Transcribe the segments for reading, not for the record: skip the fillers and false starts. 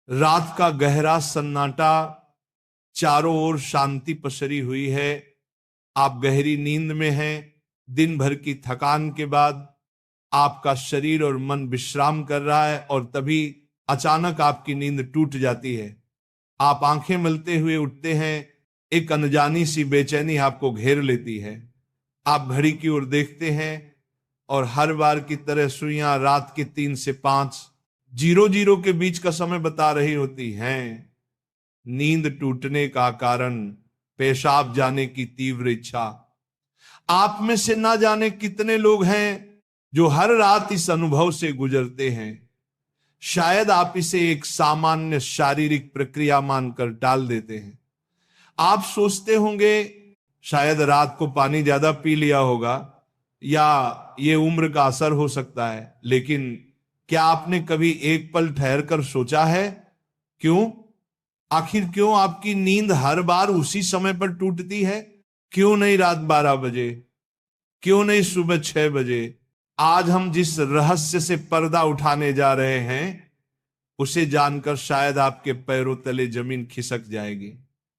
रात का गहरा सन्नाटा, चारों ओर शांति पसरी हुई है। आप गहरी नींद में हैं। दिन भर की थकान के बाद आपका शरीर और मन विश्राम कर रहा है और तभी अचानक आपकी नींद टूट जाती है। आप आंखें मलते हुए उठते हैं। एक अनजानी सी बेचैनी आपको घेर लेती है। आप घड़ी की ओर देखते हैं और हर बार की तरह सुइयां रात के 3 से 5 00 के बीच का समय बता रही होती हैं। नींद टूटने का कारण पेशाब जाने की तीव्र इच्छा। आप में से ना जाने कितने लोग हैं जो हर रात इस अनुभव से गुजरते हैं। शायद आप इसे एक सामान्य शारीरिक प्रक्रिया मानकर टाल देते हैं। आप सोचते होंगे शायद रात को पानी ज्यादा पी लिया होगा या ये उम्र का असर हो सकता है, लेकिन क्या आपने कभी एक पल ठहर कर सोचा है क्यों? आखिर क्यों आपकी नींद हर बार उसी समय पर टूटती है? क्यों नहीं रात 12 बजे? क्यों नहीं सुबह 6 बजे? आज हम जिस रहस्य से पर्दा उठाने जा रहे हैं उसे जानकर शायद आपके पैरों तले जमीन खिसक जाएगी,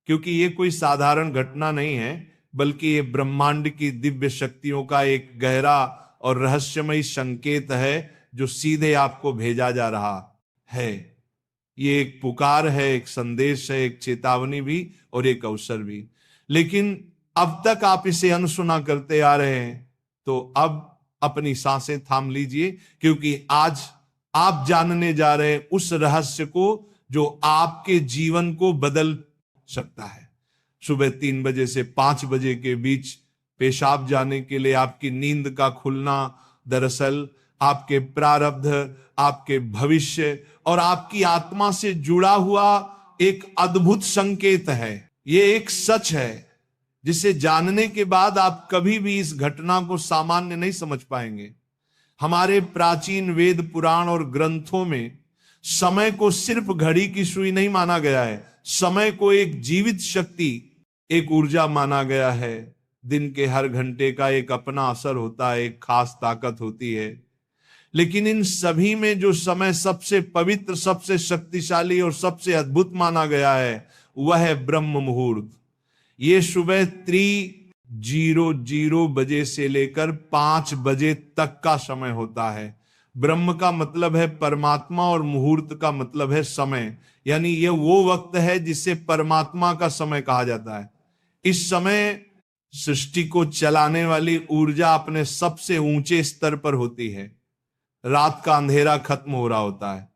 क्योंकि ये कोई साधारण घटना नहीं है, बल्कि ये ब्रह्मांड की दिव्य शक्तियों का एक गहरा और रहस्यमय संकेत है जो सीधे आपको भेजा जा रहा है। ये एक पुकार है, एक संदेश है, एक चेतावनी भी और एक अवसर भी। लेकिन अब तक आप इसे अनसुना करते आ रहे हैं, तो अब अपनी सांसें थाम लीजिए, क्योंकि आज आप जानने जा रहे हैं उस रहस्य को जो आपके जीवन को बदल सकता है। सुबह 3 बजे से 5 बजे के बीच पेशाब जाने के लिए आपकी नींद का खुलना दरअसल आपके प्रारब्ध, आपके भविष्य और आपकी आत्मा से जुड़ा हुआ एक अद्भुत संकेत है। ये एक सच है जिसे जानने के बाद आप कभी भी इस घटना को सामान्य नहीं समझ पाएंगे। हमारे प्राचीन वेद पुराण और ग्रंथों में समय को सिर्फ घड़ी की सुई नहीं माना गया है। समय को एक जीवित शक्ति, एक ऊर्जा माना गया है। दिन के हर घंटे का एक अपना असर होता है, एक खास ताकत होती है। लेकिन इन सभी में जो समय सबसे पवित्र, सबसे शक्तिशाली और सबसे अद्भुत माना गया है वह है ब्रह्म मुहूर्त। ये सुबह 3:00 से लेकर 5 बजे तक का समय होता है। ब्रह्म का मतलब है परमात्मा और मुहूर्त का मतलब है समय, यानी ये वो वक्त है जिसे परमात्मा का समय कहा जाता है। इस समय सृष्टि को चलाने वाली ऊर्जा अपने सबसे ऊंचे स्तर पर होती है। रात का अंधेरा खत्म हो रहा होता है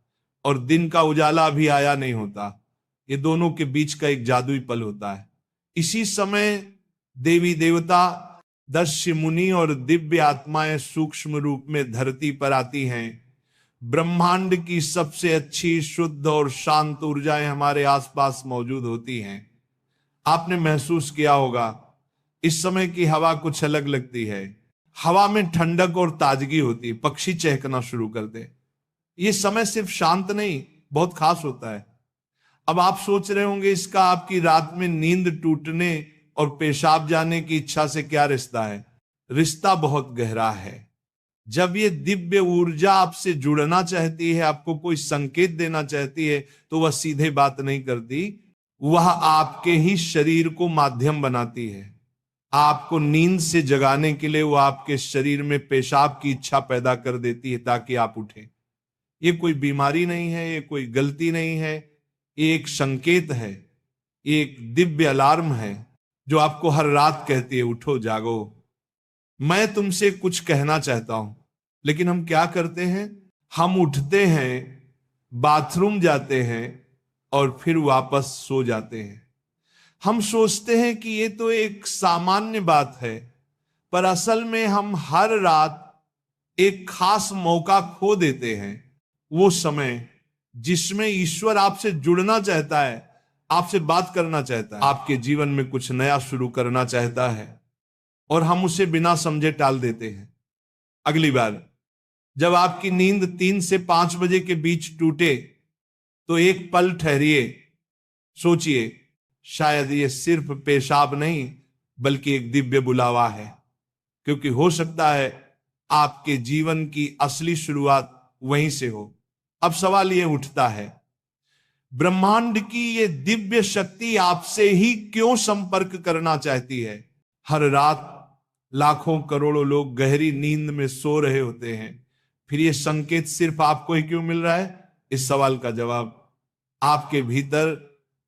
और दिन का उजाला अभी आया नहीं होता। ये दोनों के बीच का एक जादुई पल होता है। इसी समय देवी देवता, दस्यु मुनि और दिव्य आत्माएं सूक्ष्म रूप में धरती पर आती हैं। ब्रह्मांड की सबसे अच्छी, शुद्ध और शांत ऊर्जाएं हमारे आसपास मौजूद होती हैं। आपने महसूस किया होगा इस समय की हवा कुछ अलग लगती है। हवा में ठंडक और ताजगी होती है, पक्षी चहकना शुरू करते। ये समय सिर्फ शांत नहीं, बहुत खास होता है। अब आप सोच रहे होंगे इसका आपकी रात में नींद टूटने और पेशाब जाने की इच्छा से क्या रिश्ता है? रिश्ता बहुत गहरा है। जब ये दिव्य ऊर्जा आपसे जुड़ना चाहती है, आपको कोई संकेत देना चाहती है, तो वह सीधे बात नहीं करती, वह आपके ही शरीर को माध्यम बनाती है। आपको नींद से जगाने के लिए वो आपके शरीर में पेशाब की इच्छा पैदा कर देती है ताकि आप उठें। ये कोई बीमारी नहीं है, ये कोई गलती नहीं है, ये एक संकेत है, ये एक दिव्य अलार्म है जो आपको हर रात कहती है उठो, जागो, मैं तुमसे कुछ कहना चाहता हूं। लेकिन हम क्या करते हैं? हम उठते हैं, बाथरूम जाते हैं और फिर वापस सो जाते हैं। हम सोचते हैं कि ये तो एक सामान्य बात है, पर असल में हम हर रात एक खास मौका खो देते हैं। वो समय जिसमें ईश्वर आपसे जुड़ना चाहता है, आपसे बात करना चाहता है, आपके जीवन में कुछ नया शुरू करना चाहता है, और हम उसे बिना समझे टाल देते हैं। अगली बार जब आपकी नींद 3 से 5 बजे के बीच टूटे तो एक पल ठहरिए, सोचिए, शायद ये सिर्फ पेशाब नहीं बल्कि एक दिव्य बुलावा है, क्योंकि हो सकता है आपके जीवन की असली शुरुआत वहीं से हो। अब सवाल ये उठता है, ब्रह्मांड की ये दिव्य शक्ति आपसे ही क्यों संपर्क करना चाहती है? हर रात लाखों करोड़ों लोग गहरी नींद में सो रहे होते हैं, फिर ये संकेत सिर्फ आपको ही क्यों मिल रहा है? इस सवाल का जवाब आपके भीतर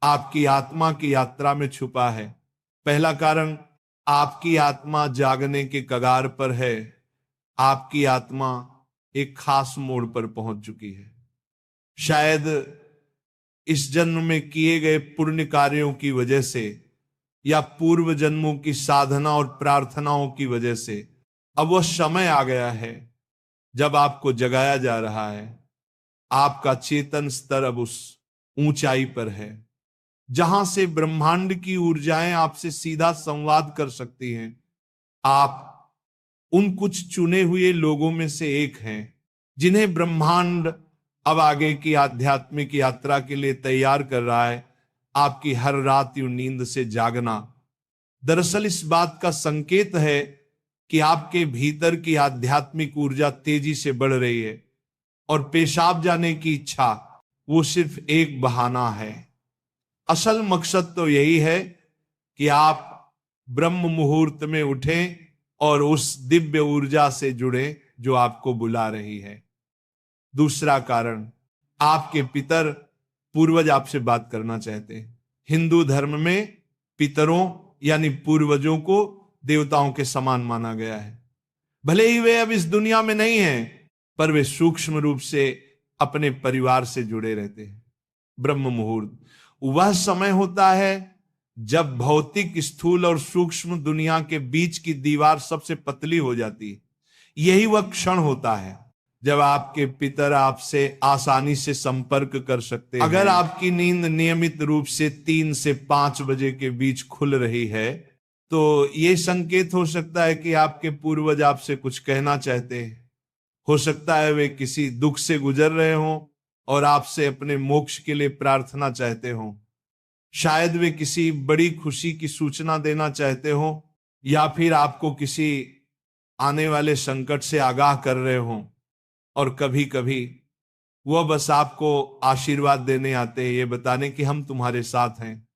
आपकी आत्मा की यात्रा में छुपा है। पहला कारण, आपकी आत्मा जागने के कगार पर है। आपकी आत्मा एक खास मोड़ पर पहुंच चुकी है। शायद इस जन्म में किए गए पुण्य कार्यों की वजह से या पूर्व जन्मों की साधना और प्रार्थनाओं की वजह से अब वह समय आ गया है जब आपको जगाया जा रहा है। आपका चेतन स्तर अब उस ऊंचाई पर है जहां से ब्रह्मांड की ऊर्जाएं आपसे सीधा संवाद कर सकती हैं। आप उन कुछ चुने हुए लोगों में से एक हैं जिन्हें ब्रह्मांड अब आगे की आध्यात्मिक यात्रा के लिए तैयार कर रहा है। आपकी हर रात यूं नींद से जागना दरअसल इस बात का संकेत है कि आपके भीतर की आध्यात्मिक ऊर्जा तेजी से बढ़ रही है और पेशाब जाने की इच्छा वो सिर्फ एक बहाना है। असल मकसद तो यही है कि आप ब्रह्म मुहूर्त में उठें और उस दिव्य ऊर्जा से जुड़े जो आपको बुला रही है। दूसरा कारण, आपके पितर पूर्वज आपसे बात करना चाहते हैं। हिंदू धर्म में पितरों यानी पूर्वजों को देवताओं के समान माना गया है। भले ही वे अब इस दुनिया में नहीं हैं, पर वे सूक्ष्म रूप से अपने परिवार से जुड़े रहते हैं। ब्रह्म मुहूर्त वह समय होता है जब भौतिक, स्थूल और सूक्ष्म दुनिया के बीच की दीवार सबसे पतली हो जाती है। यही वह क्षण होता है जब आपके पितर आपसे आसानी से संपर्क कर सकते हैं। अगर आपकी नींद नियमित रूप से 3 से 5 बजे के बीच खुल रही है तो यह संकेत हो सकता है कि आपके पूर्वज आपसे कुछ कहना चाहते हैं। हो सकता है वे किसी दुख से गुजर रहे हों और आपसे अपने मोक्ष के लिए प्रार्थना चाहते हों। शायद वे किसी बड़ी खुशी की सूचना देना चाहते हों या फिर आपको किसी आने वाले संकट से आगाह कर रहे हों। और कभी कभी वह बस आपको आशीर्वाद देने आते हैं, ये बताने कि हम तुम्हारे साथ हैं।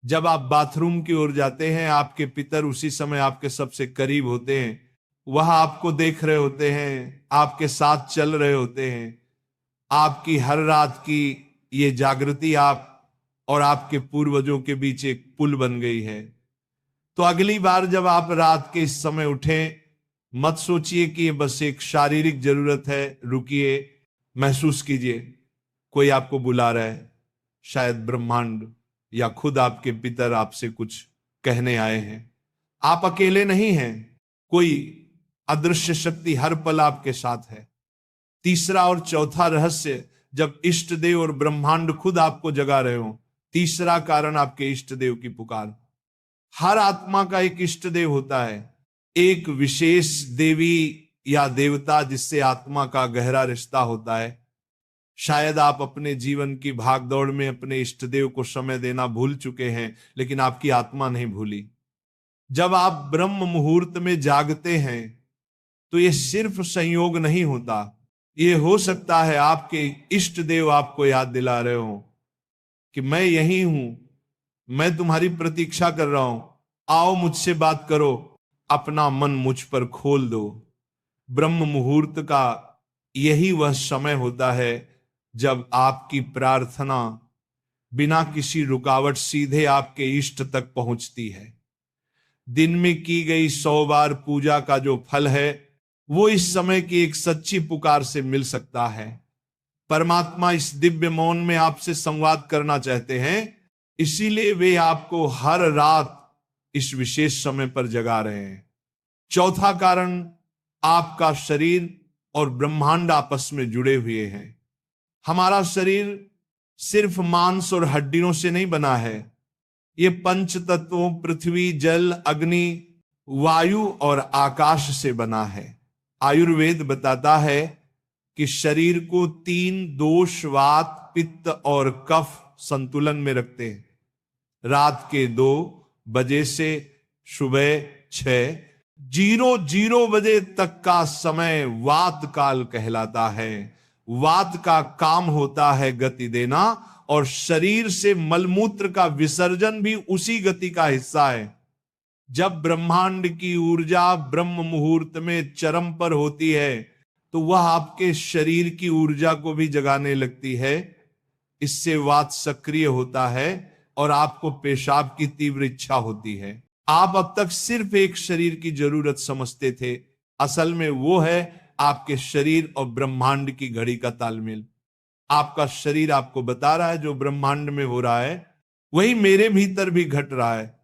जब आप बाथरूम की ओर जाते हैं, आपके पितर उसी समय आपके सबसे करीब होते हैं। वह आपको देख रहे होते हैं, आपके साथ चल रहे होते हैं। आपकी हर रात की ये जागृति आप और आपके पूर्वजों के बीच एक पुल बन गई है। तो अगली बार जब आप रात के इस समय उठें, मत सोचिए कि ये बस एक शारीरिक जरूरत है। रुकिए, महसूस कीजिए कोई आपको बुला रहा है। शायद ब्रह्मांड या खुद आपके पितर आपसे कुछ कहने आए हैं। आप अकेले नहीं हैं, कोई अदृश्य शक्ति हर पल आपके साथ है। तीसरा और चौथा रहस्य, जब इष्ट देव और ब्रह्मांड खुद आपको जगा रहे हो। तीसरा कारण, आपके इष्ट देव की पुकार। हर आत्मा का एक इष्ट देव होता है, एक विशेष देवी या देवता जिससे आत्मा का गहरा रिश्ता होता है। शायद आप अपने जीवन की भागदौड़ में अपने इष्ट देव को समय देना भूल चुके हैं, लेकिन आपकी आत्मा नहीं भूली। जब आप ब्रह्म मुहूर्त में जागते हैं तो यह सिर्फ संयोग नहीं होता, यह हो सकता है आपके इष्ट देव आपको याद दिला रहे हो कि मैं यही हूं, मैं तुम्हारी प्रतीक्षा कर रहा हूं, आओ मुझसे बात करो, अपना मन मुझ पर खोल दो। ब्रह्म मुहूर्त का यही वह समय होता है जब आपकी प्रार्थना बिना किसी रुकावट सीधे आपके इष्ट तक पहुंचती है। दिन में की गई 100 बार पूजा का जो फल है वो इस समय की एक सच्ची पुकार से मिल सकता है। परमात्मा इस दिव्य मौन में आपसे संवाद करना चाहते हैं, इसीलिए वे आपको हर रात इस विशेष समय पर जगा रहे हैं। चौथा कारण, आपका शरीर और ब्रह्मांड आपस में जुड़े हुए हैं। हमारा शरीर सिर्फ मांस और हड्डियों से नहीं बना है, ये पंच तत्वों पृथ्वी, जल, अग्नि, वायु और आकाश से बना है। आयुर्वेद बताता है कि शरीर को 3 दोष, वात, पित्त और कफ संतुलन में रखते हैं। रात के 2 बजे से सुबह 6:00 बजे तक का समय वात काल कहलाता है। वात का काम होता है गति देना और शरीर से मलमूत्र का विसर्जन भी उसी गति का हिस्सा है। जब ब्रह्मांड की ऊर्जा ब्रह्म मुहूर्त में चरम पर होती है तो वह आपके शरीर की ऊर्जा को भी जगाने लगती है। इससे वात सक्रिय होता है और आपको पेशाब की तीव्र इच्छा होती है। आप अब तक सिर्फ एक शरीर की जरूरत समझते थे, असल में वो है आपके शरीर और ब्रह्मांड की घड़ी का तालमेल। आपका शरीर आपको बता रहा है जो ब्रह्मांड में हो रहा है वही मेरे भीतर भी घट रहा है।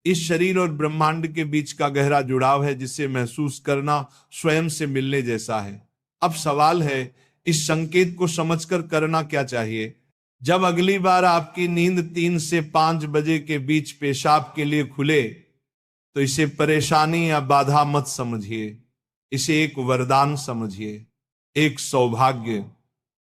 इस शरीर और ब्रह्मांड के बीच का गहरा जुड़ाव है जिसे महसूस करना स्वयं से मिलने जैसा है। अब सवाल है इस संकेत को समझकर करना क्या चाहिए। जब अगली बार आपकी नींद 3 से 5 बजे के बीच पेशाब के लिए खुले तो इसे परेशानी या बाधा मत समझिए, इसे एक वरदान समझिए, एक सौभाग्य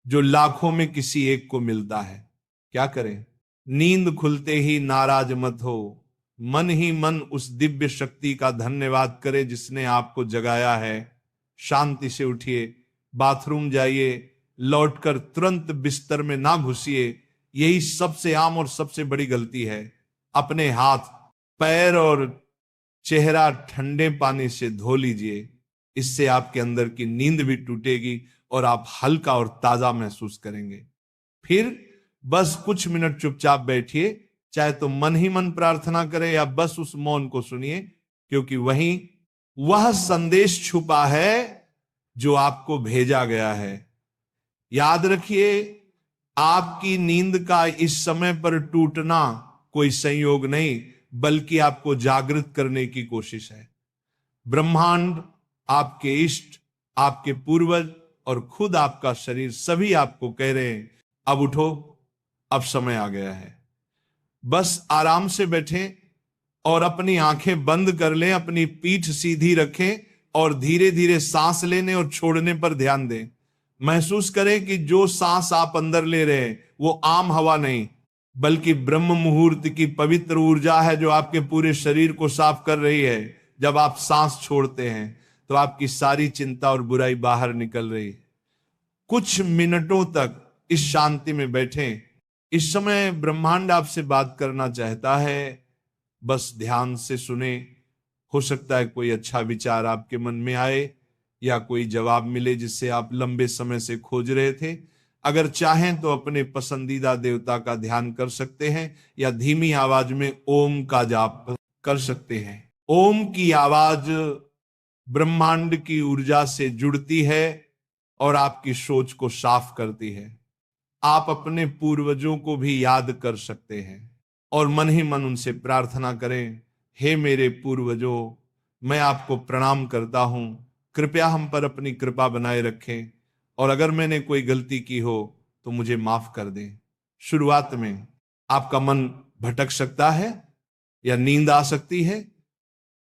जो लाखों में किसी एक को मिलता है। क्या करें? नींद खुलते ही नाराज मत हो, मन ही मन उस दिव्य शक्ति का धन्यवाद करें जिसने आपको जगाया है। शांति से उठिए, बाथरूम जाइए, लौटकर तुरंत बिस्तर में ना घुसिए। यही सबसे आम और सबसे बड़ी गलती है। अपने हाथ, पैर और चेहरा ठंडे पानी से धो लीजिए, इससे आपके अंदर की नींद भी टूटेगी और आप हल्का और ताजा महसूस करेंगे। फिर बस कुछ मिनट चुपचाप बैठिए, चाहे तो मन ही मन प्रार्थना करें या बस उस मौन को सुनिए, क्योंकि वहीं वह संदेश छुपा है जो आपको भेजा गया है। याद रखिए, आपकी नींद का इस समय पर टूटना कोई संयोग नहीं बल्कि आपको जागृत करने की कोशिश है। ब्रह्मांड, आपके इष्ट, आपके पूर्वज और खुद आपका शरीर सभी आपको कह रहे हैं अब उठो, अब समय आ गया है। बस आराम से बैठें और अपनी आंखें बंद कर लें, अपनी पीठ सीधी रखें और धीरे धीरे सांस लेने और छोड़ने पर ध्यान दें। महसूस करें कि जो सांस आप अंदर ले रहे हैं वो आम हवा नहीं बल्कि ब्रह्म मुहूर्त की पवित्र ऊर्जा है जो आपके पूरे शरीर को साफ कर रही है। जब आप सांस छोड़ते हैं तो आपकी सारी चिंता और बुराई बाहर निकल रही है। कुछ मिनटों तक इस शांति में बैठें। इस समय ब्रह्मांड आपसे बात करना चाहता है, बस ध्यान से सुने। हो सकता है कोई अच्छा विचार आपके मन में आए या कोई जवाब मिले जिससे आप लंबे समय से खोज रहे थे। अगर चाहें तो अपने पसंदीदा देवता का ध्यान कर सकते हैं या धीमी आवाज में ओम का जाप कर सकते हैं। ओम की आवाज ब्रह्मांड की ऊर्जा से जुड़ती है और आपकी सोच को साफ करती है। आप अपने पूर्वजों को भी याद कर सकते हैं और मन ही मन उनसे प्रार्थना करें, हे मेरे पूर्वजों, मैं आपको प्रणाम करता हूं, कृपया हम पर अपनी कृपा बनाए रखें और अगर मैंने कोई गलती की हो तो मुझे माफ कर दें। शुरुआत में आपका मन भटक सकता है या नींद आ सकती है,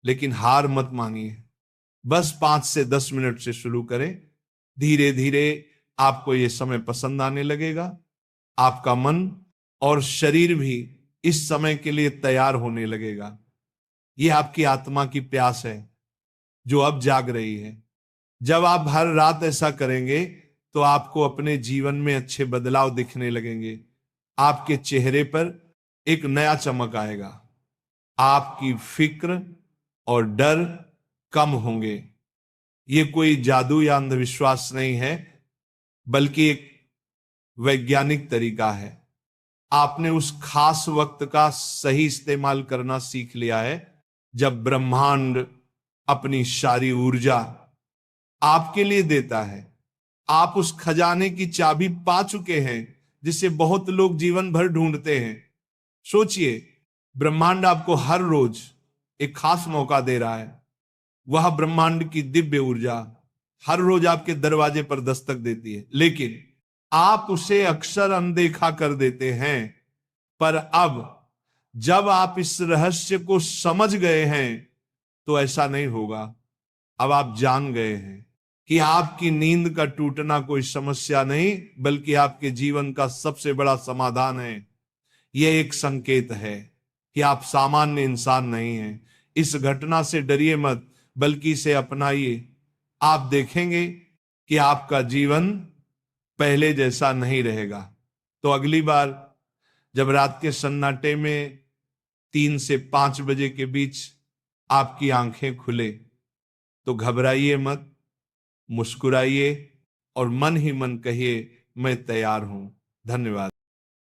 लेकिन हार मत मानिए। बस 5 से 10 मिनट से शुरू करें। धीरे धीरे आपको यह समय पसंद आने लगेगा। आपका मन और शरीर भी इस समय के लिए तैयार होने लगेगा। यह आपकी आत्मा की प्यास है जो अब जाग रही है। जब आप हर रात ऐसा करेंगे तो आपको अपने जीवन में अच्छे बदलाव दिखने लगेंगे। आपके चेहरे पर एक नया चमक आएगा। आपकी फिक्र और डर कम होंगे। ये कोई जादू या अंधविश्वास नहीं है बल्कि एक वैज्ञानिक तरीका है। आपने उस खास वक्त का सही इस्तेमाल करना सीख लिया है जब ब्रह्मांड अपनी सारी ऊर्जा आपके लिए देता है। आप उस खजाने की चाबी पा चुके हैं जिसे बहुत लोग जीवन भर ढूंढते हैं। सोचिए, ब्रह्मांड आपको हर रोज एक खास मौका दे रहा है। वह ब्रह्मांड की दिव्य ऊर्जा हर रोज आपके दरवाजे पर दस्तक देती है, लेकिन आप उसे अक्सर अनदेखा कर देते हैं। पर अब जब आप इस रहस्य को समझ गए हैं तो ऐसा नहीं होगा। अब आप जान गए हैं कि आपकी नींद का टूटना कोई समस्या नहीं बल्कि आपके जीवन का सबसे बड़ा समाधान है। यह एक संकेत है कि आप सामान्य इंसान नहीं हैं। इस घटना से डरिए मत बल्कि इसे अपनाइए। आप देखेंगे कि आपका जीवन पहले जैसा नहीं रहेगा। तो अगली बार जब रात के सन्नाटे में 3 से 5 बजे के बीच आपकी आंखें खुले तो घबराइए मत, मुस्कुराइए और मन ही मन कहिए मैं तैयार हूं। धन्यवाद।